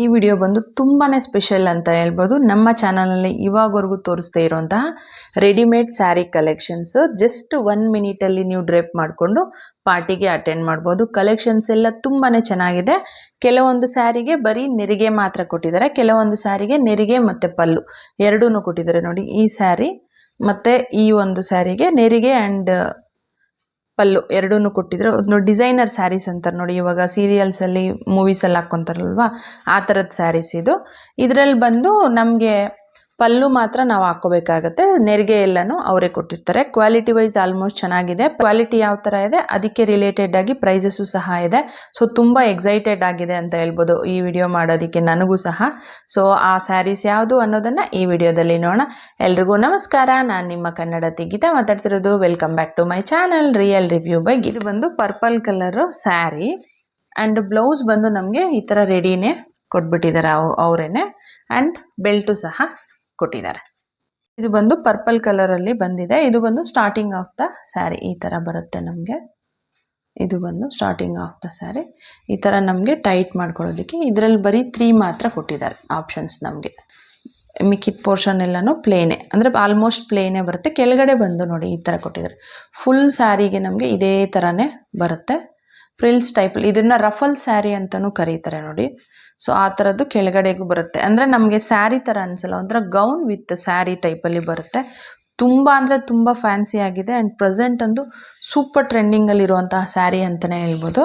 ಈ ವಿಡಿಯೋ ಬಂದು ತುಂಬಾನೇ ಸ್ಪೆಷಲ್ ಅಂತ ಹೇಳ್ಬೋದು. ನಮ್ಮ ಚಾನಲ್ನಲ್ಲಿ ಇವಾಗವರೆಗೂ ತೋರಿಸ್ತಾ ಇರುವಂತಹ ರೆಡಿಮೇಡ್ ಸ್ಯಾರಿ ಕಲೆಕ್ಷನ್ಸ್ ಜಸ್ಟ್ 1 ಮಿನಿಟಲ್ಲಿ ನೀವು ಡ್ರೇಪ್ ಮಾಡಿಕೊಂಡು ಪಾರ್ಟಿಗೆ ಅಟೆಂಡ್ ಮಾಡ್ಬೋದು. ಕಲೆಕ್ಷನ್ಸ್ ಎಲ್ಲ ತುಂಬಾನೇ ಚೆನ್ನಾಗಿದೆ. ಕೆಲವೊಂದು ಸ್ಯಾರಿಗೆ ಬರೀ ನೆರಿಗೆ ಮಾತ್ರ ಕೊಟ್ಟಿದ್ದಾರೆ, ಕೆಲವೊಂದು ಸ್ಯಾರಿಗೆ ನೆರಿಗೆ ಮತ್ತೆ ಪಲ್ಲು ಎರಡೂ ಕೊಟ್ಟಿದ್ದಾರೆ. ನೋಡಿ, ಈ ಸ್ಯಾರಿ ಮತ್ತೆ ಈ ಒಂದು ಸ್ಯಾರಿಗೆ ನೆರಿಗೆ ಆ್ಯಂಡ್ ಪಲ್ಲು ಎರಡೂ ಕೊಟ್ಟಿದ್ರು. ಒಂದು ಡಿಸೈನರ್ ಸ್ಯಾರೀಸ್ ಅಂತಾರೆ ನೋಡಿ, ಇವಾಗ ಸೀರಿಯಲ್ಸಲ್ಲಿ ಮೂವೀಸಲ್ಲಿ ಹಾಕ್ಕೊಂತಾರಲ್ವ ಆ ಥರದ ಸ್ಯಾರೀಸ್ ಇದು. ಇದರಲ್ಲಿ ಬಂದು ನಮಗೆ ಪಲ್ಲು ಮಾತ್ರ ನಾವು ಹಾಕ್ಕೋಬೇಕಾಗತ್ತೆ, ನೆರಿಗೆ ಎಲ್ಲನೂ ಅವರೇ ಕೊಟ್ಟಿರ್ತಾರೆ. ಕ್ವಾಲಿಟಿ ವೈಸ್ ಆಲ್ಮೋಸ್ಟ್ ಚೆನ್ನಾಗಿದೆ. ಕ್ವಾಲಿಟಿ ಯಾವ ಥರ ಇದೆ ಅದಕ್ಕೆ ರಿಲೇಟೆಡ್ ಆಗಿ ಪ್ರೈಸಸ್ಸು ಸಹ ಇದೆ. ಸೊ ತುಂಬ ಎಕ್ಸೈಟೆಡ್ ಆಗಿದೆ ಅಂತ ಹೇಳ್ಬೋದು ಈ ವಿಡಿಯೋ ಮಾಡೋದಕ್ಕೆ ನನಗೂ ಸಹ. ಸೊ ಆ ಸ್ಯಾರೀಸ್ ಯಾವುದು ಅನ್ನೋದನ್ನು ಈ ವಿಡಿಯೋದಲ್ಲಿ ನೋಡೋಣ. ಎಲ್ರಿಗೂ ನಮಸ್ಕಾರ, ನಾನು ನಿಮ್ಮ ಕನ್ನಡತಿ ಗೀತಾ ಮಾತಾಡ್ತಿರೋದು. Welcome back to my channel real review by. ಇದು ಬಂದು purple colour sari and blouse ಬಂದು ನಮಗೆ ಈ ಥರ ರೆಡಿನೇ ಕೊಟ್ಬಿಟ್ಟಿದ್ದಾರೆ ಅವರೇನೆ, ಆ್ಯಂಡ್ ಬೆಲ್ಟು ಸಹ ಕೊಟ್ಟಿದ್ದಾರೆ. ಇದು ಬಂದು ಪರ್ಪಲ್ ಕಲರಲ್ಲಿ ಬಂದಿದೆ. ಇದು ಬಂದು ಸ್ಟಾರ್ಟಿಂಗ್ ಆಫ್ ದ ಸ್ಯಾರಿ ಈ ಥರ ಬರುತ್ತೆ ನಮಗೆ. ಇದು ಬಂದು ಸ್ಟಾರ್ಟಿಂಗ್ ಆಫ್ ದ ಸ್ಯಾರಿ ಈ ಥರ ನಮಗೆ ಟೈಟ್ ಮಾಡ್ಕೊಳ್ಳೋದಕ್ಕೆ ಇದರಲ್ಲಿ ಬರೀ 3 ಮಾತ್ರ ಕೊಟ್ಟಿದ್ದಾರೆ ಆಪ್ಷನ್ಸ್. ನಮಗೆ ಮಿಕ್ಕಿದ ಪೋರ್ಷನ್ ಎಲ್ಲನೂ ಪ್ಲೇನೇ, ಅಂದರೆ ಆಲ್ಮೋಸ್ಟ್ ಪ್ಲೇನೇ ಬರುತ್ತೆ. ಕೆಳಗಡೆ ಬಂದು ನೋಡಿ ಈ ಥರ ಕೊಟ್ಟಿದ್ದಾರೆ. ಫುಲ್ ಸ್ಯಾರಿಗೆ ನಮಗೆ ಇದೇ ಥರನೇ ಬರುತ್ತೆ, ಫ್ರಿಲ್ಸ್ ಟೈಪಲ್ಲಿ. ಇದನ್ನು ರಫಲ್ ಸ್ಯಾರಿ ಅಂತಲೂ ಕರೀತಾರೆ ನೋಡಿ. ಸೊ ಆ ಥರದ್ದು ಕೆಳಗಡೆಗೂ ಬರುತ್ತೆ, ಅಂದರೆ ನಮಗೆ ಸ್ಯಾರಿ ಥರ ಅನಿಸಲ್ಲ, ಒಂಥರ ಗೌನ್ ವಿತ್ ಸ್ಯಾರಿ ಟೈಪಲ್ಲಿ ಬರುತ್ತೆ. ತುಂಬ ಅಂದರೆ ತುಂಬ ಫ್ಯಾನ್ಸಿ ಆಗಿದೆ ಆ್ಯಂಡ್ ಪ್ರೆಸೆಂಟ್ ಅಂದು ಸೂಪರ್ ಟ್ರೆಂಡಿಂಗಲ್ಲಿರುವಂತಹ ಸ್ಯಾರಿ ಅಂತಲೇ ಹೇಳ್ಬೋದು.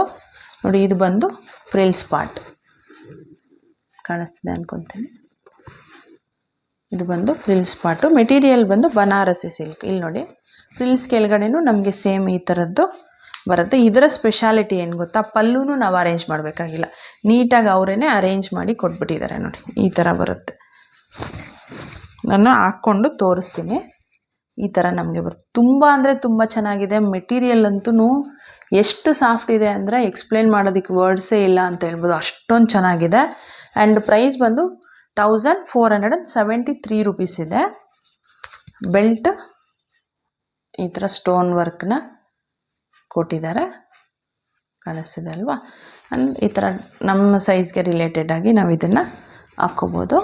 ನೋಡಿ, ಇದು ಬಂದು ಫ್ರಿಲ್ಸ್ ಪಾರ್ಟ್ ಕಾಣಿಸ್ತಿದೆ ಅನ್ಕೊತೀನಿ. ಇದು ಬಂದು ಫ್ರಿಲ್ಸ್ ಪಾರ್ಟು. ಮೆಟೀರಿಯಲ್ ಬಂದು ಬನಾರಸಿ ಸಿಲ್ಕ್. ಇಲ್ಲಿ ನೋಡಿ, ಫ್ರಿಲ್ಸ್ ಕೆಳಗಡೆನೂ ನಮಗೆ ಸೇಮ್ ಈ ಥರದ್ದು ಬರುತ್ತೆ. ಇದರ ಸ್ಪೆಷಾಲಿಟಿ ಏನು ಗೊತ್ತಾ, ಪಲ್ಲುನೂ ನಾವು ಅರೇಂಜ್ ಮಾಡಬೇಕಾಗಿಲ್ಲ, ನೀಟಾಗಿ ಅವರೇ ಅರೇಂಜ್ ಮಾಡಿ ಕೊಟ್ಬಿಟ್ಟಿದ್ದಾರೆ. ನೋಡಿ, ಈ ಥರ ಬರುತ್ತೆ. ನಾನು ಹಾಕ್ಕೊಂಡು ತೋರಿಸ್ತೀನಿ. ಈ ಥರ ನಮಗೆ ಬರುತ್ತೆ. ತುಂಬ ಅಂದರೆ ತುಂಬ ಚೆನ್ನಾಗಿದೆ. ಮೆಟೀರಿಯಲ್ ಅಂತೂ ಎಷ್ಟು ಸಾಫ್ಟ್ ಇದೆ ಅಂದರೆ ಎಕ್ಸ್ಪ್ಲೇನ್ ಮಾಡೋದಕ್ಕೆ ವರ್ಡ್ಸೇ ಇಲ್ಲ ಅಂತ ಹೇಳ್ಬೋದು, ಅಷ್ಟೊಂದು ಚೆನ್ನಾಗಿದೆ. ಆ್ಯಂಡ್ ಪ್ರೈಸ್ ಬಂದು 1473 ರೂಪೀಸ್ ಇದೆ. ಬೆಲ್ಟ್ ಈ ಥರ ಸ್ಟೋನ್ ವರ್ಕ್ನ ಕೊಟ್ಟಿದ್ದಾರೆ, ಕಾಣಿಸ್ತಿದೆ ಅಲ್ವಾ. ಆ್ಯಂಡ್ ಈ ಥರ ನಮ್ಮ ಸೈಜ್ಗೆ ರಿಲೇಟೆಡ್ ಆಗಿ ನಾವು ಇದನ್ನು ಹಾಕ್ಕೋಬೋದು.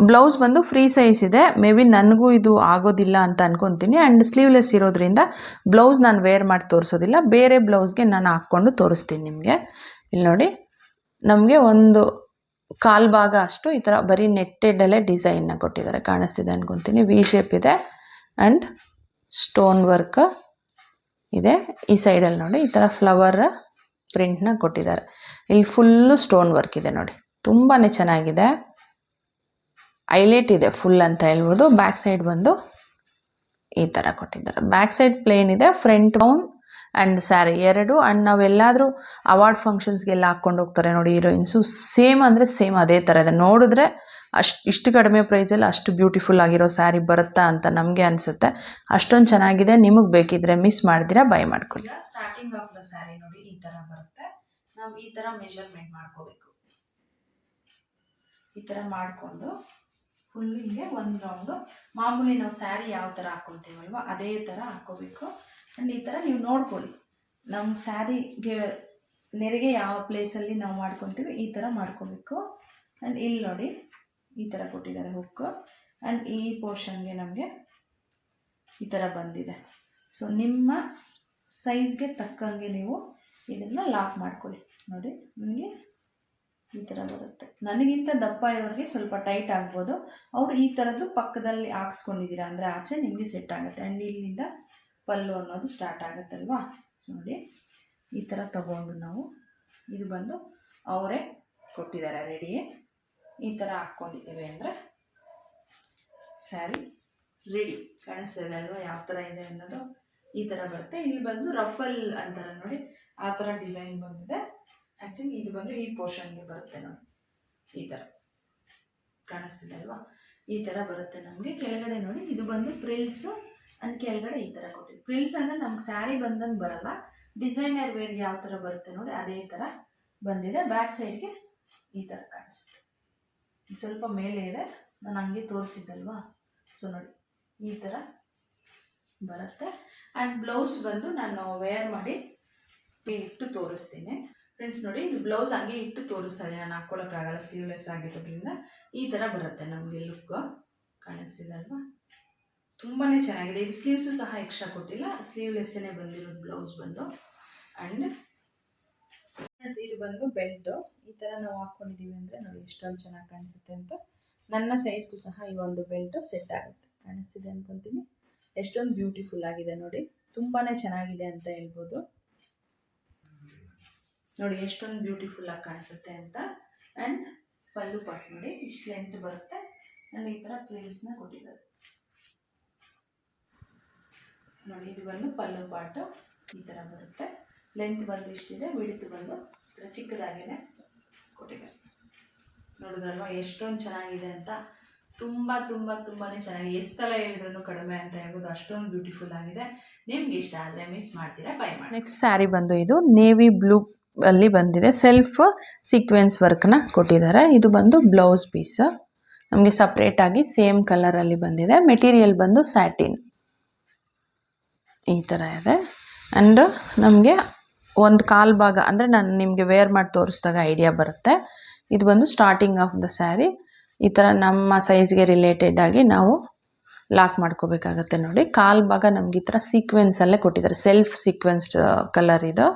ಬ್ಲೌಸ್ ಬಂದು ಫ್ರೀ ಸೈಜ್ ಇದೆ. ಮೇ ಬಿ ನನಗೂ ಇದು ಆಗೋದಿಲ್ಲ ಅಂತ ಅನ್ಕೊತೀನಿ. ಆ್ಯಂಡ್ ಸ್ಲೀವ್ಲೆಸ್ ಇರೋದ್ರಿಂದ ಬ್ಲೌಸ್ ನಾನು ವೇರ್ ಮಾಡಿ ತೋರಿಸೋದಿಲ್ಲ, ಬೇರೆ ಬ್ಲೌಸ್ಗೆ ನಾನು ಹಾಕ್ಕೊಂಡು ತೋರಿಸ್ತೀನಿ ನಿಮಗೆ. ಇಲ್ಲಿ ನೋಡಿ, ನಮಗೆ ಒಂದು ಕಾಲು ಭಾಗ ಅಷ್ಟು ಈ ಥರ ಬರೀ ನೆಟ್ಟೆಡಲ್ಲೇ ಡಿಸೈನ್ನ ಕೊಟ್ಟಿದ್ದಾರೆ, ಕಾಣಿಸ್ತಿದೆ ಅನ್ಕೊತೀನಿ. ವಿ ಶೇಪ್ ಇದೆ ಆ್ಯಂಡ್ ಸ್ಟೋನ್ ವರ್ಕ್ ಇದೆ. ಈ ಸೈಡಲ್ಲಿ ನೋಡಿ ಈ ಥರ ಫ್ಲವರ್ ಪ್ರಿಂಟ್ನ ಕೊಟ್ಟಿದ್ದಾರೆ. ಇಲ್ಲಿ ಫುಲ್ಲು ಸ್ಟೋನ್ ವರ್ಕ್ ಇದೆ ನೋಡಿ, ತುಂಬಾ ಚೆನ್ನಾಗಿದೆ. ಹೈಲೈಟ್ ಇದೆ ಫುಲ್ ಅಂತ ಹೇಳ್ಬೋದು. ಬ್ಯಾಕ್ ಸೈಡ್ ಬಂದು ಈ ಥರ ಕೊಟ್ಟಿದ್ದಾರೆ. ಬ್ಯಾಕ್ ಸೈಡ್ ಪ್ಲೇನ್ ಇದೆ, ಫ್ರಂಟ್ ಗೌನ್ ಆ್ಯಂಡ್ ಸ್ಯಾರಿ ಎರಡು. ಆ್ಯಂಡ್ ನಾವೆಲ್ಲಾದರೂ ಅವಾರ್ಡ್ ಫಂಕ್ಷನ್ಸ್ಗೆಲ್ಲ ಹಾಕ್ಕೊಂಡು ಹೋಗ್ತಾರೆ ನೋಡಿ ಹೀರೋಯಿನ್ಸು, ಸೇಮ್ ಅಂದರೆ ಸೇಮ್ ಅದೇ ಥರ ಇದೆ. ನೋಡಿದ್ರೆ ಇಷ್ಟು ಕಡಿಮೆ ಪ್ರೈಸಲ್ಲಿ ಅಷ್ಟು ಬ್ಯೂಟಿಫುಲ್ ಆಗಿರೋ ಸ್ಯಾರಿ ಬರುತ್ತಾ ಅಂತ ನಮಗೆ ಅನಿಸುತ್ತೆ, ಅಷ್ಟೊಂದು ಚೆನ್ನಾಗಿದೆ. ನಿಮಗೆ ಬೇಕಿದ್ರೆ ಮಿಸ್ ಮಾಡ್ದಿರಾ ಬೈ ಮಾಡ್ಕೊಳ್ಳಿ. ಸ್ಟಾರ್ಟಿಂಗ್ ಆಫ್ ದ ಸ್ಯಾರಿ ನೋಡಿ ಈ ಥರ ಬರುತ್ತೆ. ನಾವು ಈ ಥರ ಮೆಜರ್ಮೆಂಟ್ ಮಾಡ್ಕೋಬೇಕು. ಈ ಥರ ಮಾಡಿಕೊಂಡು ಫುಲ್ ಹಿಂಗೆ ಒಂದು ರೌಂಡು ಮಾಮೂಲಿ ನಾವು ಸ್ಯಾರಿ ಯಾವ ಥರ ಹಾಕ್ಕೊತೀವಲ್ವ ಅದೇ ಥರ ಹಾಕ್ಕೋಬೇಕು. ಆ್ಯಂಡ್ ಈ ಥರ ನೀವು ನೋಡ್ಕೊಳ್ಳಿ, ನಮ್ಮ ಸ್ಯಾರಿಗೆ ನೆರಿಗೆ ಯಾವ ಪ್ಲೇಸಲ್ಲಿ ನಾವು ಮಾಡ್ಕೊತೀವಿ ಈ ಥರ ಮಾಡ್ಕೋಬೇಕು. ಆ್ಯಂಡ್ ಇಲ್ಲಿ ನೋಡಿ ಈ ಥರ ಕೊಟ್ಟಿದ್ದಾರೆ ಹುಕ್ಕು. ಆ್ಯಂಡ್ ಈ ಪೋರ್ಷನ್ಗೆ ನಮಗೆ ಈ ಥರ ಬಂದಿದೆ. ಸೊ ನಿಮ್ಮ ಸೈಜ್ಗೆ ತಕ್ಕಂಗೆ ನೀವು ಇದನ್ನು ಲಾಕ್ ಮಾಡ್ಕೊಳ್ಳಿ. ನೋಡಿ, ನನಗೆ ಈ ಥರ ಬರುತ್ತೆ. ನನಗಿಂತ ದಪ್ಪ ಇರೋರಿಗೆ ಸ್ವಲ್ಪ ಟೈಟ್ ಆಗ್ಬೋದು, ಅವರು ಈ ಥರದ್ದು ಪಕ್ಕದಲ್ಲಿ ಹಾಕ್ಸ್ಕೊಂಡಿದ್ದೀರಾ ಅಂದರೆ ಆಚೆ ನಿಮಗೆ ಸೆಟ್ ಆಗುತ್ತೆ. ಆ್ಯಂಡ್ ಇಲ್ಲಿಂದ ಪಲ್ಲು ಅನ್ನೋದು ಸ್ಟಾರ್ಟ್ ಆಗುತ್ತಲ್ವಾ. ಸೊ ನೋಡಿ, ಈ ಥರ ತಗೊಂಡು ನಾವು ಇದು ಬಂದು ಅವರೇ ಕೊಟ್ಟಿದ್ದಾರೆ ರೆಡಿ. ಈ ಥರ ಹಾಕ್ಕೊಂಡಿದ್ದೀವಿ ಅಂದರೆ ಸ್ಯಾರಿ ರೆಡಿ. ಕಾಣಿಸ್ತಿದೆ ಅಲ್ವಾ ಯಾವ ಥರ ಇದೆ ಅನ್ನೋದು. ಈ ಥರ ಬರುತ್ತೆ. ಇಲ್ಲಿ ಬಂದು ರಫಲ್ ಅಂತಾರೆ ನೋಡಿ, ಆ ಥರ ಡಿಸೈನ್ ಬಂದಿದೆ. ಆ್ಯಕ್ಚುಲಿ ಇದು ಬಂದು ಈ ಪೋರ್ಷನ್ಗೆ ಬರುತ್ತೆ ನೋಡಿ, ಈ ಥರ ಕಾಣಿಸ್ತಿದೆ ಅಲ್ವಾ. ಈ ಥರ ಬರುತ್ತೆ ನಮಗೆ. ಕೆಳಗಡೆ ನೋಡಿ, ಇದು ಬಂದು ಪ್ರಿಲ್ಸು ಆ್ಯಂಡ್ ಕೆಳಗಡೆ ಈ ಥರ ಕೊಟ್ಟಿದ್ದು. ಪ್ರಿಲ್ಸ್ ಅಂದರೆ ನಮ್ಗೆ ಸ್ಯಾರಿ ಬಂದಂಗೆ ಬರಲ್ಲ, ಡಿಸೈನರ್ ವೇರ್ಗೆ ಯಾವ ಥರ ಬರುತ್ತೆ ನೋಡಿ ಅದೇ ಥರ ಬಂದಿದೆ. ಬ್ಯಾಕ್ ಸೈಡ್ಗೆ ಈ ಥರ ಕಾಣಿಸುತ್ತೆ, ಸ್ವಲ್ಪ ಮೇಲೆ ಇದೆ, ನಾನು ಹಂಗೆ ತೋರಿಸಿದ್ದಲ್ವಾ. ಸೊ ನೋಡಿ ಈ ಥರ ಬರುತ್ತೆ. ಆ್ಯಂಡ್ ಬ್ಲೌಸ್ ಬಂದು ನಾನು ವೇರ್ ಮಾಡಿ ಇಟ್ಟು ತೋರಿಸ್ತೀನಿ. ಫ್ರೆಂಡ್ಸ್ ನೋಡಿ, ಇದು ಬ್ಲೌಸ್ ಹಂಗೆ ಇಟ್ಟು ತೋರಿಸ್ತಾ ಇದೆ, ನಾನು ಹಾಕ್ಕೊಳ್ಳೋಕ್ಕಾಗಲ್ಲ ಸ್ಲೀವ್ಲೆಸ್ ಆಗಿರೋದ್ರಿಂದ. ಈ ಥರ ಬರುತ್ತೆ ನಮಗೆ ಲುಕ್. ಕಾಣಿಸ್ತಿದೆ ಅಲ್ವಾ? ತುಂಬಾ ಚೆನ್ನಾಗಿದೆ. ಇದು ಸ್ಲೀವ್ಸು ಸಹ ಎಕ್ಸ್ಟ್ರಾ ಕೊಟ್ಟಿಲ್ಲ, ಸ್ಲೀವ್ಲೆಸ್ಸೇ ಬಂದಿರೋದು ಬ್ಲೌಸ್ ಬಂದು. ಆ್ಯಂಡ್ ಇದು ಬಂದು ಬೆಲ್ಟು. ಈ ಥರ ನಾವು ಹಾಕ್ಕೊಂಡಿದ್ದೀವಿ ಅಂದರೆ ನೋಡಿ ಎಷ್ಟೊಂದು ಚೆನ್ನಾಗಿ ಕಾಣಿಸುತ್ತೆ ಅಂತ. ನನ್ನ ಸೈಜ್ಗೂ ಸಹ ಈ ಒಂದು ಬೆಲ್ಟು ಸೆಟ್ ಆಗುತ್ತೆ. ಕಾಣಿಸ್ತಿದೆ ಅಂದ್ಕೊತೀನಿ. ಎಷ್ಟೊಂದು ಬ್ಯೂಟಿಫುಲ್ ಆಗಿದೆ ನೋಡಿ, ತುಂಬಾ ಚೆನ್ನಾಗಿದೆ ಅಂತ ಹೇಳ್ಬೋದು. ನೋಡಿ ಎಷ್ಟೊಂದು ಬ್ಯೂಟಿಫುಲ್ಲಾಗಿ ಕಾಣಿಸುತ್ತೆ ಅಂತ. ಆ್ಯಂಡ್ ಪಲ್ಲು ಪಾಟ್ ನೋಡಿ ಇಷ್ಟು ಲೆಂತ್ ಬರುತ್ತೆ. ಆ್ಯಂಡ್ ಈ ಥರ ಪ್ರಿಲ್ಸ್ನ ಕೊಟ್ಟಿದ್ದಾರೆ ನೋಡಿ. ಇದು ಬಂದು ಪಲ್ಲು ಪಾಟು ಈ ಥರ ಬರುತ್ತೆ. ಲೆಂತ್ ಬಂದು ಇಷ್ಟಿದೆ, ವಿಡ್ತ್ ಬಂದು ಚಿಕ್ಕದಾಗಿದೆ ಕೊಟ್ಟಿದ್ದಾರೆ. ನೋಡಿದ್ರಲ್ವ ಎಷ್ಟೊಂದು ಚೆನ್ನಾಗಿದೆ ಅಂತ. ತುಂಬಾ ಚೆನ್ನಾಗಿ, ಎಷ್ಟು ಸಲ ಹೇಳಿದ್ರು ಕಡಿಮೆ ಅಂತ ಹೇಳ್ಬೋದು. ಅಷ್ಟೊಂದು ಬ್ಯೂಟಿಫುಲ್ ಆಗಿದೆ. ನಿಮ್ಗೆ ಇಷ್ಟ ಆದರೆ ಮಿಸ್ ಮಾಡ್ತೀರಾ, ಬೈ ಮಾಡಿ. ನೆಕ್ಸ್ಟ್ ಸ್ಯಾರಿ ಬಂದು ಇದು ನೇವಿ ಬ್ಲೂ ಅಲ್ಲಿ ಬಂದಿದೆ. ಸೆಲ್ಫ್ ಸೀಕ್ವೆನ್ಸ್ ವರ್ಕ್ನ ಕೊಟ್ಟಿದ್ದಾರೆ. ಇದು ಬಂದು ಬ್ಲೌಸ್ ಪೀಸ್ ನಮಗೆ ಸಪ್ರೇಟಾಗಿ ಸೇಮ್ ಕಲರಲ್ಲಿ ಬಂದಿದೆ. ಮೆಟೀರಿಯಲ್ ಬಂದು ಸ್ಯಾಟಿನ್ ಈ ಥರ ಇದೆ. ಆ್ಯಂಡ್ ನಮಗೆ ಒಂದು ಕಾಲು ಭಾಗ ಅಂದರೆ ನಾನು ನಿಮಗೆ ವೇರ್ ಮಾಡಿ ತೋರಿಸಿದಾಗ ಐಡಿಯಾ ಬರುತ್ತೆ. ಇದು ಬಂದು ಸ್ಟಾರ್ಟಿಂಗ್ ಆಫ್ ದ ಸ್ಯಾರಿ. ಈ ಥರ ನಮ್ಮ ಸೈಜ್ಗೆ ರಿಲೇಟೆಡ್ ಆಗಿ ನಾವು ಲಾಕ್ ಮಾಡ್ಕೋಬೇಕಾಗತ್ತೆ ನೋಡಿ. ಕಾಲು ಭಾಗ ನಮ್ಗೆ ಈ ಥರ ಸೀಕ್ವೆನ್ಸಲ್ಲೇ ಕೊಟ್ಟಿದ್ದಾರೆ. ಸೆಲ್ಫ್ ಸೀಕ್ವೆನ್ಸ್ ಕಲರ್ ಇದು,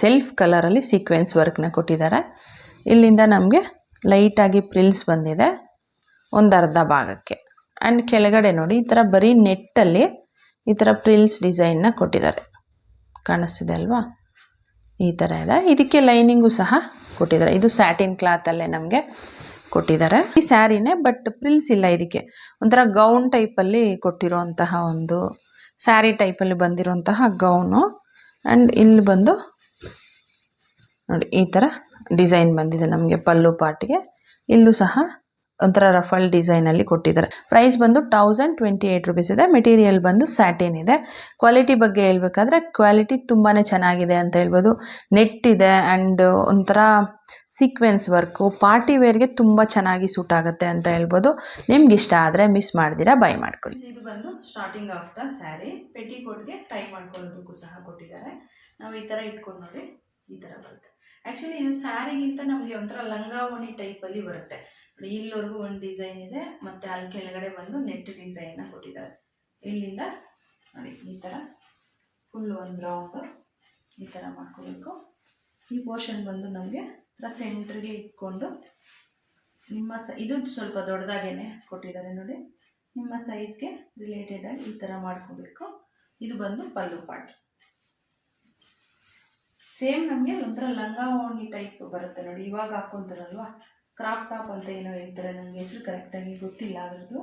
ಸೆಲ್ಫ್ ಕಲರಲ್ಲಿ ಸೀಕ್ವೆನ್ಸ್ ವರ್ಕ್ನ ಕೊಟ್ಟಿದ್ದಾರೆ. ಇಲ್ಲಿಂದ ನಮಗೆ ಲೈಟಾಗಿ ಪ್ರಿಲ್ಸ್ ಬಂದಿದೆ ಒಂದು ಅರ್ಧ ಭಾಗಕ್ಕೆ. ಆ್ಯಂಡ್ ಕೆಳಗಡೆ ನೋಡಿ ಈ ಥರ ಬರೀ ನೆಟ್ಟಲ್ಲಿ ಈ ಥರ ಪ್ರಿಲ್ಸ್ ಡಿಸೈನ್ನ ಕೊಟ್ಟಿದ್ದಾರೆ. ಕಾಣಿಸ್ತಿದೆ ಅಲ್ವಾ? ಈ ಥರ ಇದೆ. ಇದಕ್ಕೆ ಲೈನಿಂಗು ಸಹ ಕೊಟ್ಟಿದ್ದಾರೆ. ಇದು ಸ್ಯಾಟಿನ್ ಕ್ಲಾತಲ್ಲೇ ನಮಗೆ ಕೊಟ್ಟಿದ್ದಾರೆ. ಈ ಸ್ಯಾರಿನೇ, ಬಟ್ ಪ್ರಿಲ್ಸ್ ಇಲ್ಲ ಇದಕ್ಕೆ. ಒಂಥರ ಗೌನ್ ಟೈಪಲ್ಲಿ ಕೊಟ್ಟಿರೋಂತಹ ಒಂದು ಸ್ಯಾರಿ ಟೈಪಲ್ಲಿ ಬಂದಿರೋಂತಹ ಗೌನು. ಆ್ಯಂಡ್ ಇಲ್ಲಿ ಬಂದು ನೋಡಿ ಈ ಥರ ಡಿಸೈನ್ ಬಂದಿದೆ ನಮಗೆ ಪಲ್ಲು ಪಾಟಿಗೆ. ಇಲ್ಲೂ ಸಹ ಒಂಥರ ರಫಲ್ ಡಿಸೈನಲ್ಲಿ ಕೊಟ್ಟಿದ್ದಾರೆ. ಪ್ರೈಸ್ ಬಂದು 1028 ರುಪೀಸ್ ಇದೆ. ಮೆಟೀರಿಯಲ್ ಬಂದು ಸ್ಯಾಟಿನ್ ಇದೆ. ಕ್ವಾಲಿಟಿ ಬಗ್ಗೆ ಹೇಳ್ಬೇಕಾದ್ರೆ ಕ್ವಾಲಿಟಿ ತುಂಬಾ ಚೆನ್ನಾಗಿದೆ ಅಂತ ಹೇಳ್ಬೋದು. ನೆಟ್ ಇದೆ ಆ್ಯಂಡ್ ಒಂಥರ ಸೀಕ್ವೆನ್ಸ್ ವರ್ಕು ಪಾರ್ಟಿ ವೇರ್ಗೆ ತುಂಬ ಚೆನ್ನಾಗಿ ಸೂಟ್ ಆಗುತ್ತೆ ಅಂತ ಹೇಳ್ಬೋದು. ನಿಮ್ಗೆ ಇಷ್ಟ ಆದರೆ ಮಿಸ್ ಮಾಡ್ದಿರಾ ಬೈ ಮಾಡ್ಕೊಳ್ಳಿ. ಇದು ಬಂದು ಸ್ಟಾರ್ಟಿಂಗ್ ಆಫ್ ದ ಸ್ಯಾರಿ. ಪೆಟಿಕೋಟ್ಗೆ ಟೈ ಮಾಡ್ಕೊಳ್ಳೋದಕ್ಕೂ ಸಹ ಕೊಟ್ಟಿದ್ದಾರೆ. ನಾವು ಈ ಥರ ಇಟ್ಕೊಂಡು ನೋಡಿ ಈ ಥರ ಬರುತ್ತೆ. ಆ್ಯಕ್ಚುಲಿ ಇದು ಸ್ಯಾರಿಗಿಂತ ನಮಗೆ ಒಂಥರ ಲಂಗಾವಣಿ ಟೈಪಲ್ಲಿ ಬರುತ್ತೆ. ಇಲ್ಲಿವರೆಗೂ ಒಂದು ಡಿಸೈನ್ ಇದೆ, ಮತ್ತು ಅಲ್ಲಿ ಕೆಳಗಡೆ ಬಂದು ನೆಟ್ ಡಿಸೈನ್ನ ಕೊಟ್ಟಿದ್ದಾರೆ. ಇಲ್ಲಿಂದ ನೋಡಿ ಈ ಥರ ಫುಲ್ ಒಂದು ರೌಂಡು ಈ ಥರ ಮಾಡ್ಕೋಬೇಕು. ಈ ಪೋರ್ಷನ್ ಬಂದು ನಮಗೆ ಸೆಂಟ್ರಿಗೆ ಇಟ್ಕೊಂಡು ನಿಮ್ಮ ಇದು ಸ್ವಲ್ಪ ದೊಡ್ಡದಾಗೇ ಕೊಟ್ಟಿದ್ದಾರೆ ನೋಡಿ. ನಿಮ್ಮ ಸೈಜ್ಗೆ ರಿಲೇಟೆಡ್ ಆಗಿ ಈ ಥರ ಮಾಡ್ಕೋಬೇಕು. ಇದು ಬಂದು ಪಲ್ಲು ಪಾರ್ಟ್. ಸೇಮ್ ನಮಗೆ ಒಂಥರ ಲಂಗಾವಣಿ ಟೈಪ್ ಬರುತ್ತೆ ನೋಡಿ. ಇವಾಗ ಹಾಕ್ಕೊಂತಾರಲ್ವ, ಕ್ರಾಪ್ ಟಾಪ್ ಅಂತ ಏನೋ ಹೇಳ್ತಾರೆ, ನನಗೆ ಹೆಸರು ಕರೆಕ್ಟಾಗಿ ಗೊತ್ತಿಲ್ಲ ಅದ್ರದ್ದು.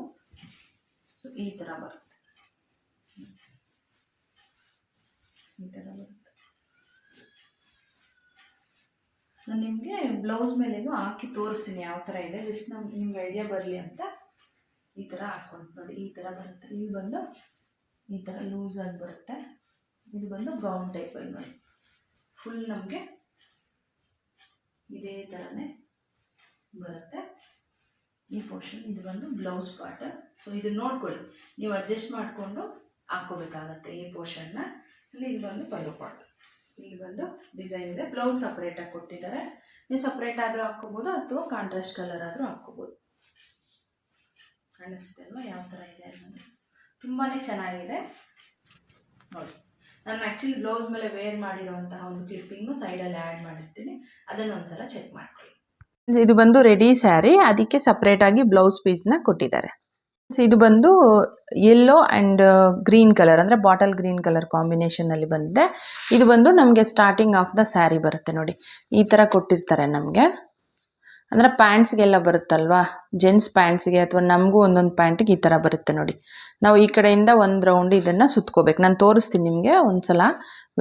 ಸೊ ಈ ಥರ ಬರುತ್ತೆ, ಈ ಥರ ಬರುತ್ತೆ. ನಾನು ನಿಮಗೆ ಬ್ಲೌಸ್ ಮೇಲೇನು ಹಾಕಿ ತೋರಿಸ್ತೀನಿ ಯಾವ ಥರ ಇದೆ, ಜಸ್ಟ್ ನಿಮ್ಗೆ ಐಡಿಯಾ ಬರಲಿ ಅಂತ ಈ ಥರ ಹಾಕ್ಕೊಂಡು ನೋಡಿ. ಈ ಥರ ಬರುತ್ತೆ. ಇಲ್ಲಿ ಬಂದು ಈ ಥರ ಲೂಸಾಗಿ ಬರುತ್ತೆ. ಇದು ಬಂದು ಗೌನ್ ಟೈಪಲ್ಲಿ ನೋಡಿ. ಫುಲ್ ನಮಗೆ ಇದೇ ಥರನೇ ಬರುತ್ತೆ ಈ ಪೋರ್ಷನ್. ಇದು ಬಂದು ಬ್ಲೌಸ್ ಪಾರ್ಟ್. ಸೊ ಇದು ನೋಡ್ಕೊಳ್ಳಿ, ನೀವು ಅಡ್ಜಸ್ಟ್ ಮಾಡಿಕೊಂಡು ಹಾಕ್ಕೋಬೇಕಾಗತ್ತೆ ಈ ಪೋರ್ಷನ್ನ. ಇಲ್ಲಿ ಬಂದು ಪಲ್ಲು ಪಾರ್ಟ್. ಇಲ್ಲಿ ಬಂದು ಡಿಸೈನ್ ಇದೆ. ಬ್ಲೌಸ್ ಸಪ್ರೇಟಾಗಿ ಕೊಟ್ಟಿದ್ದಾರೆ. ನೀವು ಸಪ್ರೇಟ್ ಆದರೂ ಹಾಕ್ಕೋಬೋದು ಅಥವಾ ಕಾಂಟ್ರಾಸ್ಟ್ ಕಲರ್ ಆದರೂ ಹಾಕ್ಕೋಬೋದು. ಕಾಣಿಸುತ್ತೆ ಅಲ್ವಾ ಯಾವ ಥರ ಇದೆ ಅನ್ನೋದು. ತುಂಬಾ ಚೆನ್ನಾಗಿದೆ ನೋಡಿ. ನಾನು ಆ್ಯಕ್ಚುಲಿ ಬ್ಲೌಸ್ ಮೇಲೆ ವೇರ್ ಮಾಡಿರುವಂತಹ ಒಂದು ಕ್ಲಿಪ್ಪಿಂಗು ಸೈಡಲ್ಲಿ ಆ್ಯಡ್ ಮಾಡಿರ್ತೀನಿ, ಅದನ್ನು ಒಂದ್ಸಲ ಚೆಕ್ ಮಾಡ್ಕೊಳ್ಳಿ. ಇದು ಬಂದು ರೆಡಿ ಸ್ಯಾರಿ, ಅದಕ್ಕೆ ಸಪ್ರೇಟಾಗಿ ಬ್ಲೌಸ್ ಪೀಸ್ನ ಕೊಟ್ಟಿದ್ದಾರೆ. ಇದು ಬಂದು ಯೆಲ್ಲೋ ಆ್ಯಂಡ್ ಗ್ರೀನ್ ಕಲರ್, ಅಂದರೆ ಬಾಟಲ್ ಗ್ರೀನ್ ಕಲರ್ ಕಾಂಬಿನೇಷನಲ್ಲಿ ಬಂದಿದೆ. ಇದು ಬಂದು ನಮಗೆ ಸ್ಟಾರ್ಟಿಂಗ್ ಆಫ್ ದ ಸ್ಯಾರಿ ಬರುತ್ತೆ ನೋಡಿ. ಈ ಥರ ಕೊಟ್ಟಿರ್ತಾರೆ ನಮಗೆ. ಅಂದರೆ ಪ್ಯಾಂಟ್ಸ್ಗೆಲ್ಲ ಬರುತ್ತಲ್ವಾ, ಜೆಂಟ್ಸ್ ಪ್ಯಾಂಟ್ಸ್ಗೆ ಅಥವಾ ನಮಗೂ ಒಂದೊಂದು ಪ್ಯಾಂಟಿಗೆ ಈ ಥರ ಬರುತ್ತೆ ನೋಡಿ. ನಾವು ಈ ಕಡೆಯಿಂದ ಒಂದು ರೌಂಡ್ ಇದನ್ನು ಸುತ್ಕೋಬೇಕು. ನಾನು ತೋರಿಸ್ತೀನಿ ನಿಮಗೆ ಒಂದ್ಸಲ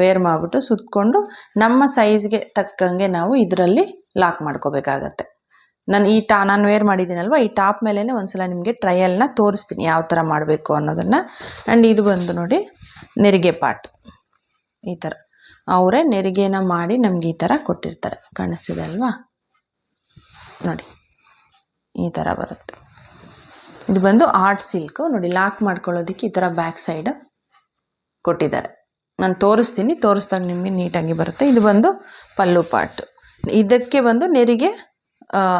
ವೇರ್ ಮಾಡಿಬಿಟ್ಟು ಸುತ್ಕೊಂಡು ನಮ್ಮ ಸೈಜ್ಗೆ ತಕ್ಕಂಗೆ ನಾವು ಇದರಲ್ಲಿ ಲಾಕ್ ಮಾಡ್ಕೋಬೇಕಾಗತ್ತೆ. ನಾನು ವೇರ್ ಮಾಡಿದ್ದೀನಲ್ವ, ಈ ಟಾಪ್ ಮೇಲೇ ಒಂದ್ಸಲ ನಿಮಗೆ ಟ್ರಯಲ್ನ ತೋರಿಸ್ತೀನಿ ಯಾವ ಥರ ಮಾಡಬೇಕು ಅನ್ನೋದನ್ನು. ಆ್ಯಂಡ್ ಇದು ಬಂದು ನೋಡಿ ನೆರಿಗೆ ಪಾರ್ಟ್. ಈ ಥರ ಅವರೇ ನೆರಿಗೆನ ಮಾಡಿ ನಮಗೆ ಈ ಥರ ಕೊಟ್ಟಿರ್ತಾರೆ. ಕಾಣಿಸ್ತಿದೆ ಅಲ್ವಾ ನೋಡಿ, ಈ ಥರ ಬರುತ್ತೆ. ಇದು ಬಂದು ಆರ್ಟ್ ಸಿಲ್ಕು ನೋಡಿ. ಲಾಕ್ ಮಾಡ್ಕೊಳ್ಳೋದಕ್ಕೆ ಈ ಥರ ಬ್ಯಾಕ್ ಸೈಡ್ ಕೊಟ್ಟಿದ್ದಾರೆ. ನಾನು ತೋರಿಸ್ದಾಗ ನಿಮಗೆ ನೀಟಾಗಿ ಬರುತ್ತೆ. ಇದು ಬಂದು ಪಲ್ಲು ಪಾರ್ಟ್. ಇದಕ್ಕೆ ಬಂದು ನೆರಿಗೆ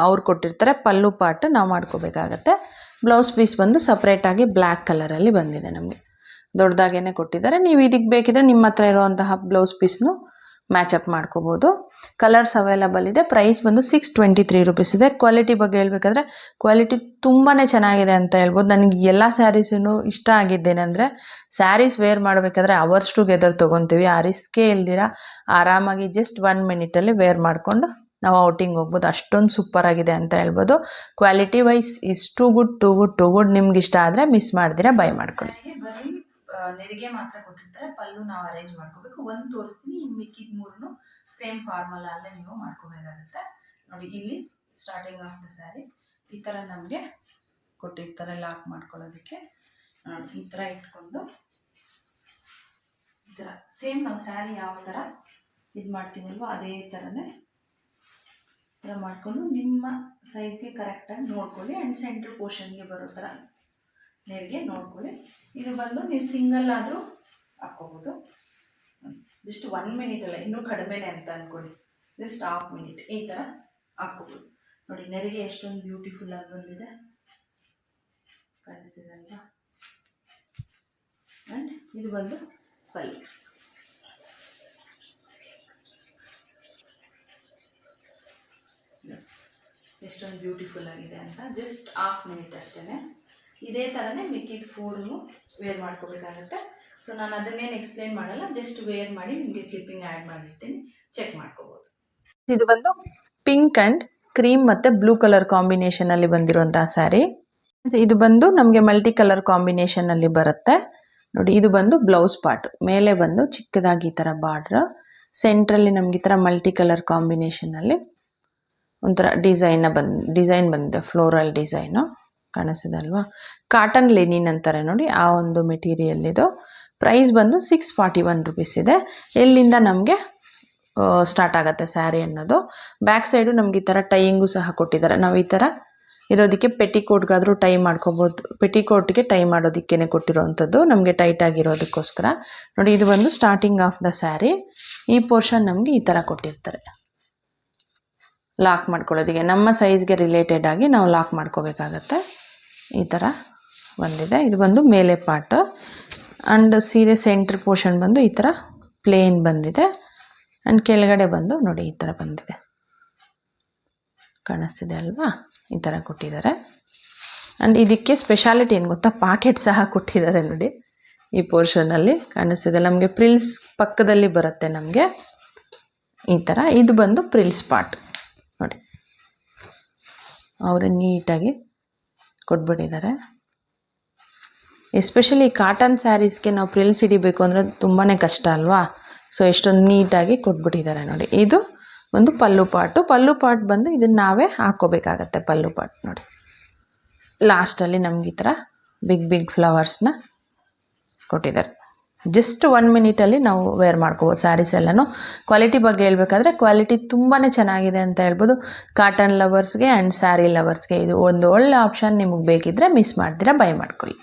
ಅವ್ರು ಕೊಟ್ಟಿರ್ತಾರೆ. ಪಲ್ಲು ಪಾರ್ಟ್ ನಾವು ಮಾಡ್ಕೋಬೇಕಾಗತ್ತೆ. ಬ್ಲೌಸ್ ಪೀಸ್ ಬಂದು ಸಪ್ರೇಟಾಗಿ ಬ್ಲ್ಯಾಕ್ ಕಲರಲ್ಲಿ ಬಂದಿದೆ. ನಮಗೆ ದೊಡ್ಡದಾಗೇ ಕೊಟ್ಟಿದ್ದಾರೆ. ನೀವು ಇದಕ್ಕೆ ಬೇಕಿದ್ರೆ ನಿಮ್ಮ ಹತ್ರ ಇರುವಂತಹ ಬ್ಲೌಸ್ ಪೀಸ್ನು ಮ್ಯಾಚಪ್ ಮಾಡ್ಕೋಬೋದು. ಕಲರ್ಸ್ ಅವೈಲಬಲ್ ಇದೆ. ಪ್ರೈಸ್ ಬಂದು 623 ರುಪೀಸ್ ಇದೆ. ಕ್ವಾಲಿಟಿ ಬಗ್ಗೆ ಹೇಳ್ಬೇಕಾದ್ರೆ ಕ್ವಾಲಿಟಿ ತುಂಬಾ ಚೆನ್ನಾಗಿದೆ ಅಂತ ಹೇಳ್ಬೋದು. ನನಗೆ ಎಲ್ಲ ಸ್ಯಾರೀಸೂ ಇಷ್ಟ ಆಗಿದ್ದೇನೆಂದರೆ, ಸ್ಯಾರೀಸ್ ವೇರ್ ಮಾಡಬೇಕಾದ್ರೆ ಅವರ್ಸ್ ಟುಗೆದರ್ ತೊಗೊತೀವಿ. ಆ ರಿಸ್ಕೇ ಇಲ್ದಿರ ಆರಾಮಾಗಿ ಜಸ್ಟ್ 1 ಮಿನಿಟಲ್ಲಿ ವೇರ್ ಮಾಡಿಕೊಂಡು ನಾವು ಔಟಿಂಗ್ ಹೋಗ್ಬೋದು. ಅಷ್ಟೊಂದು ಸೂಪರ್ ಆಗಿದೆ ಅಂತ ಹೇಳ್ಬೋದು. Quality wise is too good. ನಿಮ್ಗೆ ಇಷ್ಟ ಆದರೆ ಮಿಸ್ ಮಾಡ್ದಿರ ಬೈ ಮಾಡ್ಕೊಳ್ಳಿ. ನೆರಿಗೆ ಮಾತ್ರ ಕೊಟ್ಟಿರ್ತಾರೆ. ಪಲ್ಲು ನಾವು ಅರೇಂಜ್ ಮಾಡ್ಕೋಬೇಕು. ಒಂದು ತೋರಿಸ್ತೀನಿ, ಇನ್ನು ಮಿಕ್ಕಿದ 3 ಸೇಮ್ ಫಾರ್ಮಲ್ ಅಲ್ಲೇ ನೀವು ಮಾಡ್ಕೋಬೇಕಾಗುತ್ತೆ. ನೋಡಿ, ಇಲ್ಲಿ ಸ್ಟಾರ್ಟಿಂಗ್ ಆಫ್ ದ ಸ್ಯಾರಿ ಈ ಥರ ನಮಗೆ ಕೊಟ್ಟಿರ್ತಾರೆ ಲಾಕ್ ಮಾಡ್ಕೊಳ್ಳೋದಕ್ಕೆ. ನೋಡಿ, ಈ ಥರ ಇಟ್ಕೊಂಡು ಈ ಥರ ಸೇಮ್ ನಾವು ಸ್ಯಾರಿ ಯಾವ ಥರ ಇದು ಮಾಡ್ತೀವಲ್ವ ಅದೇ ಥರನೇ ಥರ ಮಾಡಿಕೊಂಡು ನಿಮ್ಮ ಸೈಜ್ಗೆ ಕರೆಕ್ಟಾಗಿ ನೋಡ್ಕೊಳ್ಳಿ. ಆ್ಯಂಡ್ ಸೆಂಟ್ರ್ ಪೋರ್ಷನ್ಗೆ ಬರೋ ಥರ ನೆರಿಗೆ ನೋಡ್ಕೊಳ್ಳಿ. ಇದು ಬಂದು ನೀವು ಸಿಂಗಲ್ ಆದರೂ ಹಾಕ್ಕೋಬೋದು. ಜಸ್ಟ್ 1 ಮಿನಿಟ್ ಅಲ್ಲ, ಇನ್ನೂ ಕಡಿಮೆನೇ ಅಂತ ಅಂದ್ಕೊಳ್ಳಿ. ಜಸ್ಟ್ 1/2 ಮಿನಿಟ್ ಈ ಥರ ಹಾಕ್ಕೋಬೋದು. ನೋಡಿ, ನೆರಿಗೆ ಎಷ್ಟೊಂದು ಬ್ಯೂಟಿಫುಲ್ ಆಗಿ ಬಂದಿದೆ, ಕಾಣಿಸಿದೆ ಅಲ್ವಾ. ಆ್ಯಂಡ್ ಇದು ಬಂದು ಪಲ್ಲು. ಎಷ್ಟೊಂದು ಬ್ಯೂಟಿಫುಲ್ ಆಗಿದೆ ಅಂತ. ಜಸ್ಟ್ 1/2 ಮಿನಿಟ್ ಅಷ್ಟೇ. ಇದೇ ಥರನೇ ಮಿಕ್ಕಿದ 4 ವೇರ್ ಮಾಡ್ಕೋಬೇಕಾಗುತ್ತೆ. ಸೊ ನಾನು ಅದನ್ನೇನು ಎಕ್ಸ್ಪ್ಲೇನ್ ಮಾಡಲ್ಲ, ಜಸ್ಟ್ ವೇರ್ ಮಾಡಿ ನಿಮಗೆ ಕ್ಲಿಪ್ಪಿಂಗ್ ಆ್ಯಡ್ ಮಾಡಿರ್ತೀನಿ, ಚೆಕ್ ಮಾಡ್ಕೋಬೋದು. ಇದು ಬಂದು ಪಿಂಕ್ ಆ್ಯಂಡ್ ಕ್ರೀಮ್ ಮತ್ತು ಬ್ಲೂ ಕಲರ್ ಕಾಂಬಿನೇಷನಲ್ಲಿ ಬಂದಿರುವಂತಹ ಸ್ಯಾರಿ. ಇದು ಬಂದು ನಮಗೆ ಮಲ್ಟಿ ಕಲರ್ ಕಾಂಬಿನೇಷನಲ್ಲಿ ಬರುತ್ತೆ. ನೋಡಿ, ಇದು ಬಂದು ಬ್ಲೌಸ್ ಪಾರ್ಟ್. ಮೇಲೆ ಬಂದು ಚಿಕ್ಕದಾಗಿ ಈ ಥರ ಬಾರ್ಡ್ರ್, ಸೆಂಟ್ರಲ್ಲಿ ನಮ್ಗೆ ಈ ಥರ ಮಲ್ಟಿ ಕಲರ್ ಕಾಂಬಿನೇಷನಲ್ಲಿ ಒಂಥರ ಡಿಸೈನ್ ಬಂದಿದೆ, ಫ್ಲೋರಲ್ ಡಿಸೈನು ಕಾಣಿಸಿದೆ ಅಲ್ವಾ. ಕಾಟನ್ ಲೆನಿನ್ ಅಂತಾರೆ ನೋಡಿ, ಆ ಒಂದು ಮೆಟೀರಿಯಲ್ ಇದು. ಪ್ರೈಸ್ ಬಂದು 641 ರುಪೀಸ್ ಇದೆ. ಎಲ್ಲಿಂದ ನಮಗೆ ಸ್ಟಾರ್ಟ್ ಆಗುತ್ತೆ ಸ್ಯಾರಿ ಅನ್ನೋದು. ಬ್ಯಾಕ್ ಸೈಡು ನಮ್ಗೆ ಈ ಥರ ಟೈಯಿಂಗು ಸಹ ಕೊಟ್ಟಿದ್ದಾರೆ. ನಾವು ಈ ಥರ ಇರೋದಕ್ಕೆ ಪೆಟಿಕೋಟ್ಗಾದರೂ ಟೈ ಮಾಡ್ಕೋಬೋದು. ಪೆಟಿಕೋಟ್ಗೆ ಟೈ ಮಾಡೋದಕ್ಕೇ ಕೊಟ್ಟಿರೋವಂಥದ್ದು, ನಮಗೆ ಟೈಟ್ ಆಗಿರೋದಕ್ಕೋಸ್ಕರ. ನೋಡಿ, ಇದು ಬಂದು ಸ್ಟಾರ್ಟಿಂಗ್ ಆಫ್ ದ ಸ್ಯಾರಿ. ಈ ಪೋರ್ಷನ್ ನಮಗೆ ಈ ಥರ ಕೊಟ್ಟಿರ್ತಾರೆ ಲಾಕ್ ಮಾಡ್ಕೊಳ್ಳೋದಕ್ಕೆ. ನಮ್ಮ ಸೈಜ್ಗೆ ರಿಲೇಟೆಡ್ ಆಗಿ ನಾವು ಲಾಕ್ ಮಾಡ್ಕೋಬೇಕಾಗತ್ತೆ. ಈ ಥರ ಬಂದಿದೆ. ಇದು ಬಂದು ಮೇಲೆ ಪಾರ್ಟ್. ಆ್ಯಂಡ್ ಸೀರೆ ಸೆಂಟ್ರ್ ಪೋರ್ಷನ್ ಬಂದು ಈ ಥರ ಪ್ಲೇನ್ ಬಂದಿದೆ. ಆ್ಯಂಡ್ ಕೆಳಗಡೆ ಬಂದು ನೋಡಿ ಈ ಥರ ಬಂದಿದೆ, ಕಾಣಿಸ್ತಿದೆ ಅಲ್ವಾ. ಈ ಥರ ಕೊಟ್ಟಿದ್ದಾರೆ. ಆ್ಯಂಡ್ ಇದಕ್ಕೆ ಸ್ಪೆಷಾಲಿಟಿ ಏನು ಗೊತ್ತಾ, ಪಾಕೆಟ್ ಸಹ ಕೊಟ್ಟಿದ್ದಾರೆ ನೋಡಿ. ಈ ಪೋರ್ಷನಲ್ಲಿ ಕಾಣಿಸ್ತಿದೆ ನಮಗೆ. ಪ್ರಿಲ್ಸ್ ಪಕ್ಕದಲ್ಲಿ ಬರುತ್ತೆ ನಮಗೆ ಈ ಥರ. ಇದು ಬಂದು ಪ್ರಿಲ್ಸ್ ಪಾರ್ಟ್ ನೋಡಿ, ಅವರು ನೀಟಾಗಿ ಕೊಟ್ಬಿಟ್ಟಿದ್ದಾರೆ. ಎಸ್ಪೆಷಲಿ ಕಾಟನ್ ಸ್ಯಾರೀಸ್ಗೆ ನಾವು ಪ್ರಿಲ್ಸ್ ಹಿಡಿಬೇಕು ಅಂದರೆ ತುಂಬಾ ಕಷ್ಟ ಅಲ್ವಾ. ಸೊ ಎಷ್ಟೊಂದು ನೀಟಾಗಿ ಕೊಟ್ಬಿಟ್ಟಿದ್ದಾರೆ ನೋಡಿ. ಇದು ಒಂದು ಪಲ್ಲು ಪಾರ್ಟ್ ಬಂದು ಇದನ್ನು ನಾವೇ ಹಾಕ್ಕೋಬೇಕಾಗತ್ತೆ. ಪಲ್ಲು ಪಾರ್ಟ್ ನೋಡಿ, ಲಾಸ್ಟಲ್ಲಿ ನಮ್ಗೆ ಈ ಥರ ಬಿಗ್ ಫ್ಲವರ್ಸ್ನ ಕೊಟ್ಟಿದ್ದಾರೆ. ಜಸ್ಟ್ 1 ಮಿನಿಟಲ್ಲಿ ನಾವು ವೇರ್ ಮಾಡ್ಕೋಬೋದು ಸ್ಯಾರೀಸ್ ಎಲ್ಲನೂ. ಕ್ವಾಲಿಟಿ ಬಗ್ಗೆ ಹೇಳ್ಬೇಕಾದ್ರೆ ಕ್ವಾಲಿಟಿ ತುಂಬಾ ಚೆನ್ನಾಗಿದೆ ಅಂತ ಹೇಳ್ಬೋದು. ಕಾಟನ್ ಲವರ್ಸ್ಗೆ ಆ್ಯಂಡ್ ಸ್ಯಾರಿ ಲವರ್ಸ್ಗೆ ಇದು ಒಂದು ಒಳ್ಳೆ ಆಪ್ಷನ್. ನಿಮಗೆ ಬೇಕಿದ್ದರೆ ಮಿಸ್ ಮಾಡ್ದಿರ ಬೈ ಮಾಡ್ಕೊಳ್ಳಿ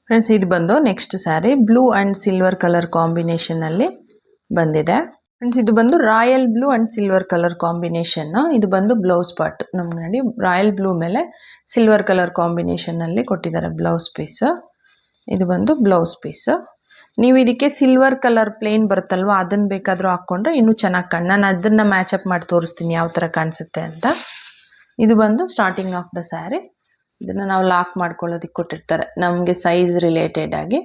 ಫ್ರೆಂಡ್ಸ್. ಇದು ಬಂದು next sari blue and silver colour ಕಾಂಬಿನೇಷನಲ್ಲಿ ಬಂದಿದೆ ಫ್ರೆಂಡ್ಸ್. ಇದು ಬಂದು royal blue and silver colour ಕಾಂಬಿನೇಷನ್ನು. ಇದು ಬಂದು ಬ್ಲೌಸ್ ಪಾರ್ಟ್. ನಮ್ಗೆ ನೋಡಿ, ರಾಯಲ್ ಬ್ಲೂ ಮೇಲೆ ಸಿಲ್ವರ್ ಕಲರ್ ಕಾಂಬಿನೇಷನ್ನಲ್ಲಿ ಕೊಟ್ಟಿದ್ದಾರೆ ಬ್ಲೌಸ್ ಪೀಸು. ಇದು ಬಂದು ಬ್ಲೌಸ್ ಪೀಸು. ನೀವು ಇದಕ್ಕೆ ಸಿಲ್ವರ್ ಕಲರ್ ಪ್ಲೇನ್ ಬರುತ್ತಲ್ವ, ಅದನ್ನು ಬೇಕಾದರೂ ಹಾಕ್ಕೊಂಡ್ರೆ ಇನ್ನೂ ಚೆನ್ನಾಗಿ ನಾನು ಅದನ್ನು ಮ್ಯಾಚಪ್ ಮಾಡಿ ತೋರಿಸ್ತೀನಿ ಯಾವ ಥರ ಕಾಣಿಸುತ್ತೆ ಅಂತ. ಇದು ಬಂದು ಸ್ಟಾರ್ಟಿಂಗ್ ಆಫ್ ದ ಸ್ಯಾರಿ. ಇದನ್ನು ನಾವು ಲಾಕ್ ಮಾಡ್ಕೊಳ್ಳೋದಕ್ಕೆ ಕೊಟ್ಟಿರ್ತಾರೆ ನಮಗೆ ಸೈಜ್ ರಿಲೇಟೆಡ್ ಆಗಿ.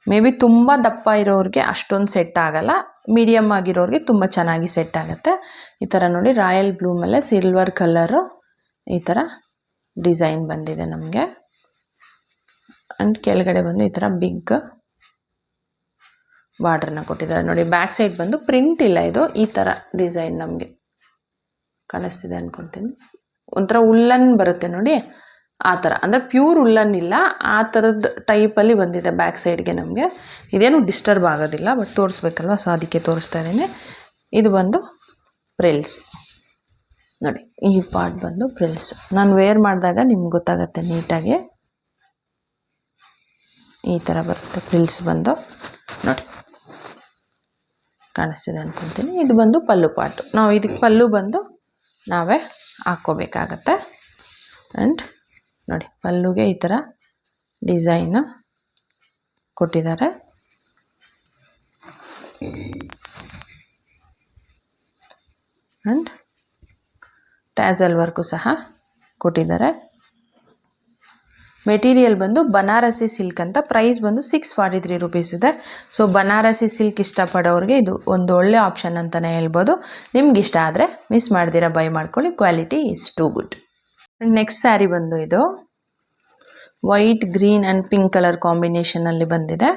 ಮೇ ಬಿ ತುಂಬ ದಪ್ಪ ಇರೋರಿಗೆ ಅಷ್ಟೊಂದು ಸೆಟ್ ಆಗಲ್ಲ, ಮೀಡಿಯಮ್ ಆಗಿರೋರಿಗೆ ತುಂಬ ಚೆನ್ನಾಗಿ ಸೆಟ್ ಆಗುತ್ತೆ. ಈ ಥರ ನೋಡಿ, ರಾಯಲ್ ಬ್ಲೂ ಮೇಲೆ ಸಿಲ್ವರ್ ಕಲರು ಈ ಥರ ಡಿಸೈನ್ ಬಂದಿದೆ ನಮಗೆ. ಆ್ಯಂಡ್ ಕೆಳಗಡೆ ಬಂದು ಈ ಥರ ಬಿಗ್ ಬಾರ್ಡ್ರನ್ನ ಕೊಟ್ಟಿದ್ದಾರೆ ನೋಡಿ. ಬ್ಯಾಕ್ ಸೈಡ್ ಬಂದು ಪ್ರಿಂಟ್ ಇಲ್ಲ, ಇದು ಈ ಥರ ಡಿಸೈನ್ ನಮಗೆ ಕಾಣಿಸ್ತಿದೆ ಅನ್ಕೊತೀನಿ. ಒಂಥರ ಉಲ್ಲನ್ ಬರುತ್ತೆ ನೋಡಿ, ಆ ಥರ. ಅಂದರೆ ಪ್ಯೂರ್ ಉಲ್ಲನ್ ಇಲ್ಲ, ಆ ಥರದ್ದು ಟೈಪಲ್ಲಿ ಬಂದಿದೆ ಬ್ಯಾಕ್ ಸೈಡ್ಗೆ ನಮಗೆ. ಇದೇನು ಡಿಸ್ಟರ್ಬ್ ಆಗೋದಿಲ್ಲ, ಬಟ್ ತೋರಿಸ್ಬೇಕಲ್ವ, ಸೊ ಅದಕ್ಕೆ ತೋರಿಸ್ತಾ ಇದ್ದೀನಿ. ಇದು ಬಂದು ಪ್ರಿಲ್ಸ್ ನೋಡಿ, ಈ ಪಾರ್ಟ್ ಬಂದು ಪ್ರಿಲ್ಸ್. ನಾನು ವೇರ್ ಮಾಡಿದಾಗ ನಿಮ್ಗೆ ಗೊತ್ತಾಗುತ್ತೆ ನೀಟಾಗಿ. ಈ ಥರ ಬರುತ್ತೆ ಪ್ರಿಲ್ಸ್ ಬಂದು ನೋಡಿ. ಕಾಣಿಸ್ತಿದೆ ಅಂದ್ಕೊತೀನಿ. ಇದು ಬಂದು ಪಲ್ಲು ಪಾಟು. ನಾವು ಇದಕ್ಕೆ ಪಲ್ಲು ಬಂದು ನಾವೇ ಹಾಕ್ಕೋಬೇಕಾಗತ್ತೆ. ಆ್ಯಂಡ್ ನೋಡಿ, ಪಲ್ಲುಗೆ ಈ ಥರ ಡಿಸೈನು ಕೊಟ್ಟಿದ್ದಾರೆ. ಆ್ಯಂಡ್ ಟ್ಯಾಸಲ್ ವರ್ಕು ಸಹ ಕೊಟ್ಟಿದ್ದಾರೆ. ಮೆಟೀರಿಯಲ್ ಬಂದು ಬನಾರಸಿ ಸಿಲ್ಕ್ ಅಂತ. ಪ್ರೈಸ್ ಬಂದು 643 ರುಪೀಸ್ ಇದೆ. ಸೊ ಬನಾರಸಿ ಸಿಲ್ಕ್ ಇಷ್ಟಪಡೋರಿಗೆ ಇದು ಒಂದು ಒಳ್ಳೆ ಆಪ್ಷನ್ ಅಂತಲೇ ಹೇಳ್ಬೋದು. ನಿಮ್ಗೆ ಇಷ್ಟ ಆದರೆ ಮಿಸ್ ಮಾಡ್ದಿರ ಬೈ ಮಾಡ್ಕೊಳ್ಳಿ. Quality is too good. Next sari ಬಂದು ಇದು white, green and pink colour ಕಾಂಬಿನೇಷನಲ್ಲಿ ಬಂದಿದೆ.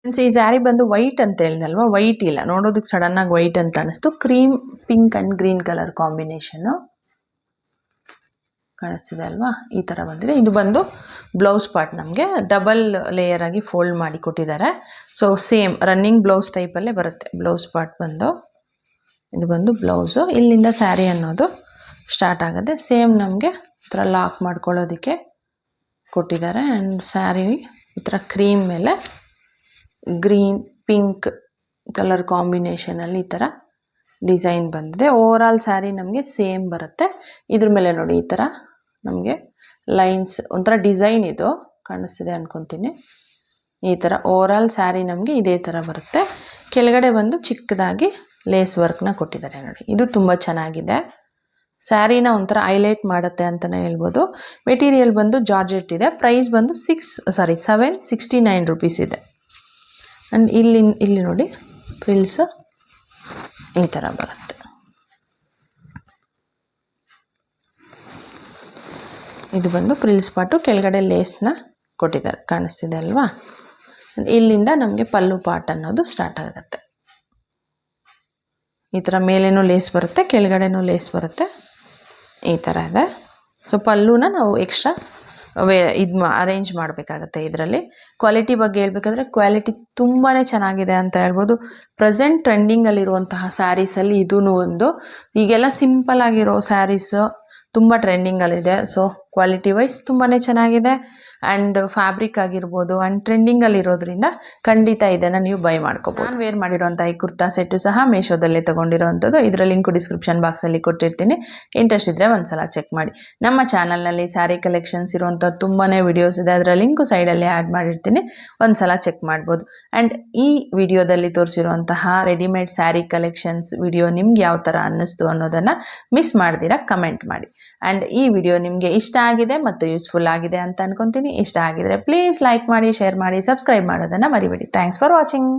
ಈ ಸ್ಯಾರಿ ಬಂದು ವೈಟ್ ಅಂತ ಹೇಳಿದಲ್ವಾ, ವೈಟ್ ಇಲ್ಲ, ನೋಡೋದಕ್ಕೆ ಸಡನ್ನಾಗಿ ವೈಟ್ ಅಂತ ಅನ್ನಿಸ್ತು. Cream, pink and green colour combination ಕಾಣಿಸ್ತಿದೆ ಅಲ್ವಾ, ಈ ಥರ ಬಂದಿದೆ. ಇದು ಬಂದು ಬ್ಲೌಸ್ ಪಾರ್ಟ್ ನಮಗೆ ಡಬಲ್ ಲೇಯರ್ ಆಗಿ ಫೋಲ್ಡ್ ಮಾಡಿ ಕೊಟ್ಟಿದ್ದಾರೆ. ಸೊ ಸೇಮ್ ರನ್ನಿಂಗ್ ಬ್ಲೌಸ್ ಟೈಪಲ್ಲೇ ಬರುತ್ತೆ ಬ್ಲೌಸ್ ಪಾರ್ಟ್ ಬಂದು. ಇದು ಬಂದು ಬ್ಲೌಸು. ಇಲ್ಲಿಂದ ಸ್ಯಾರಿ ಅನ್ನೋದು ಸ್ಟಾರ್ಟ್ ಆಗುತ್ತೆ. ಸೇಮ್ ನಮಗೆ ಈ ಥರ ಲಾಕ್ ಮಾಡ್ಕೊಳ್ಳೋದಕ್ಕೆ ಕೊಟ್ಟಿದ್ದಾರೆ. ಆ್ಯಂಡ್ ಸ್ಯಾರಿ ಈ ಥರ ಕ್ರೀಮ್ ಮೇಲೆ ಗ್ರೀನ್, ಪಿಂಕ್ ಕಲರ್ ಕಾಂಬಿನೇಷನಲ್ಲಿ ಈ ಥರ ಡಿಸೈನ್ ಬಂದಿದೆ. ಓವರಾಲ್ ಸ್ಯಾರಿ ನಮಗೆ ಸೇಮ್ ಬರುತ್ತೆ. ಇದ್ರ ಮೇಲೆ ನೋಡಿ ಈ ಥರ ನಮಗೆ ಲೈನ್ಸ್, ಒಂಥರ ಡಿಸೈನ್ ಇದು ಕಾಣಿಸ್ತಿದೆ ಅಂದ್ಕೊತೀನಿ. ಈ ಥರ ಓವರಾಲ್ ಸ್ಯಾರಿ ನಮಗೆ ಇದೇ ಥರ ಬರುತ್ತೆ. ಕೆಳಗಡೆ ಬಂದು ಚಿಕ್ಕದಾಗಿ ಲೇಸ್ ವರ್ಕ್ನ ಕೊಟ್ಟಿದ್ದಾರೆ ನೋಡಿ. ಇದು ತುಂಬ ಚೆನ್ನಾಗಿದೆ. ಸ್ಯಾರಿನ ಒಂಥರ ಹೈಲೈಟ್ ಮಾಡುತ್ತೆ ಅಂತಲೇ ಹೇಳ್ಬೋದು. ಮೆಟೀರಿಯಲ್ ಬಂದು ಜಾರ್ಜೆಟ್ ಇದೆ. ಪ್ರೈಸ್ ಬಂದು 769 ರುಪೀಸ್ ಇದೆ. ಆ್ಯಂಡ್ ಇಲ್ಲಿ ನೋಡಿ ಫ್ರಿಲ್ಸ್ ಈ ಥರ ಬರುತ್ತೆ. ಇದು ಬಂದು ಪ್ರಿಲ್ಸ್ ಪಾಟು, ಕೆಳಗಡೆ ಲೇಸ್ನ ಕೊಟ್ಟಿದ್ದಾರೆ, ಕಾಣಿಸ್ತಿದೆ ಅಲ್ವಾ. ಇಲ್ಲಿಂದ ನಮಗೆ ಪಲ್ಲು ಪಾಟ್ ಅನ್ನೋದು ಸ್ಟಾರ್ಟ್ ಆಗುತ್ತೆ. ಈ ಥರ ಮೇಲೇನೂ ಲೇಸ್ ಬರುತ್ತೆ, ಕೆಳಗಡೆನೂ ಲೇಸ್ ಬರುತ್ತೆ, ಈ ಥರ ಇದೆ. ಸೊ ಪಲ್ಲುನ ನಾವು ಎಕ್ಸ್ಟ್ರಾ ಅರೇಂಜ್ ಮಾಡಬೇಕಾಗತ್ತೆ. ಇದರಲ್ಲಿ ಕ್ವಾಲಿಟಿ ಬಗ್ಗೆ ಹೇಳ್ಬೇಕಾದ್ರೆ ಕ್ವಾಲಿಟಿ ತುಂಬಾ ಚೆನ್ನಾಗಿದೆ ಅಂತ ಹೇಳ್ಬೋದು. ಪ್ರೆಸೆಂಟ್ ಟ್ರೆಂಡಿಂಗಲ್ಲಿರುವಂತಹ ಸ್ಯಾರೀಸಲ್ಲಿ ಇದೂ ಒಂದು. ಈಗೆಲ್ಲ ಸಿಂಪಲ್ ಆಗಿರೋ ಸ್ಯಾರೀಸು ತುಂಬ ಟ್ರೆಂಡಿಂಗಲ್ಲಿದೆ. ಸೊ ಕ್ವಾಲಿಟಿ ವೈಸ್ ತುಂಬಾ ಚೆನ್ನಾಗಿದೆ. ಆ್ಯಂಡ್ ಫ್ಯಾಬ್ರಿಕ್ ಆಗಿರ್ಬೋದು ಆ್ಯಂಡ್ ಟ್ರೆಂಡಿಂಗಲ್ಲಿರೋದ್ರಿಂದ ಖಂಡಿತ ಇದನ್ನು ನೀವು ಬೈ ಮಾಡ್ಕೋಬೋದು. ನಾನು ವೇರ್ ಮಾಡಿರೋಂಥ ಈ ಕುರ್ತಾ ಸೆಟ್ಟು ಸಹ ಮೀಶೋದಲ್ಲೇ ತೊಗೊಂಡಿರೋವಂಥದ್ದು. ಇದರ ಲಿಂಕು ಡಿಸ್ಕ್ರಿಪ್ಷನ್ ಬಾಕ್ಸಲ್ಲಿ ಕೊಟ್ಟಿರ್ತೀನಿ. ಇಂಟ್ರೆಸ್ಟ್ ಇದ್ದರೆ ಒಂದ್ಸಲ ಚೆಕ್ ಮಾಡಿ. ನಮ್ಮ ಚಾನಲ್ನಲ್ಲಿ ಸ್ಯಾರಿ ಕಲೆಕ್ಷನ್ಸ್ ಇರುವಂಥ ತುಂಬಾ ವಿಡಿಯೋಸ್ ಇದೆ. ಅದರ ಲಿಂಕು ಸೈಡಲ್ಲಿ ಆ್ಯಡ್ ಮಾಡಿರ್ತೀನಿ, ಒಂದ್ಸಲ ಚೆಕ್ ಮಾಡ್ಬೋದು. ಆ್ಯಂಡ್ ಈ ವಿಡಿಯೋದಲ್ಲಿ ತೋರಿಸಿರುವಂತಹ ರೆಡಿಮೇಡ್ ಸ್ಯಾರಿ ಕಲೆಕ್ಷನ್ಸ್ ವಿಡಿಯೋ ನಿಮ್ಗೆ ಯಾವ ಥರ ಅನ್ನಿಸ್ತು ಅನ್ನೋದನ್ನು ಮಿಸ್ ಮಾಡ್ದಿರಾ ಕಮೆಂಟ್ ಮಾಡಿ. ಆ್ಯಂಡ್ ಈ ವಿಡಿಯೋ ನಿಮಗೆ ಇಷ್ಟ ಆಗಿದೆ ಮತ್ತು ಯೂಸ್ಫುಲ್ ಆಗಿದೆ ಅಂತ ಅನ್ಕೊತೀನಿ. ಇಷ್ಟ ಆಗಿದ್ರೆ ಪ್ಲೀಸ್ ಲೈಕ್ ಮಾಡಿ, ಶೇರ್ ಮಾಡಿ, ಸಬ್ಸ್ಕ್ರೈಬ್ ಮಾಡೋದನ್ನು ಮರಿಬೇಡಿ. Thanks for watching.